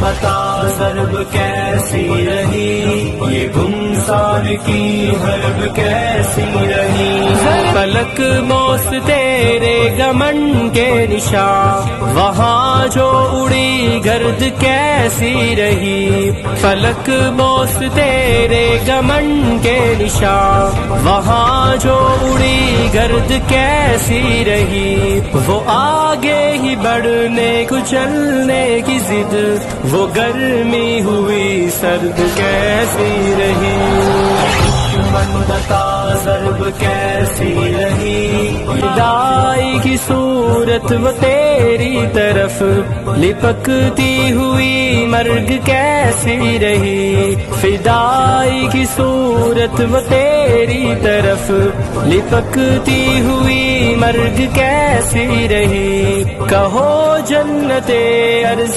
بتا ضرب کیسی رہی، یہ گمسار کی حرب کیسی رہی۔ فلک موس تیرے گمن کے نشاں، وہاں جو اڑی گرد کیسی رہی۔ فلک موس تیرے گمن کے نشاں، وہاں جو اڑی گرد کیسی رہی۔ وہ آگے ہی بڑھنے کچلنے کی ضد، وہ گرمی ہوئی سرد کیسی رہی۔ دشمن بتا ضرب کیسی رہی، خدائی کی صورت وہ تیری طرف لپکتی ہوئی مرگ کیسی رہی۔ فدائی کی صورت وہ تیری طرف لپکتی ہوئی مرگ کیسی رہی۔ کہو جنت عرض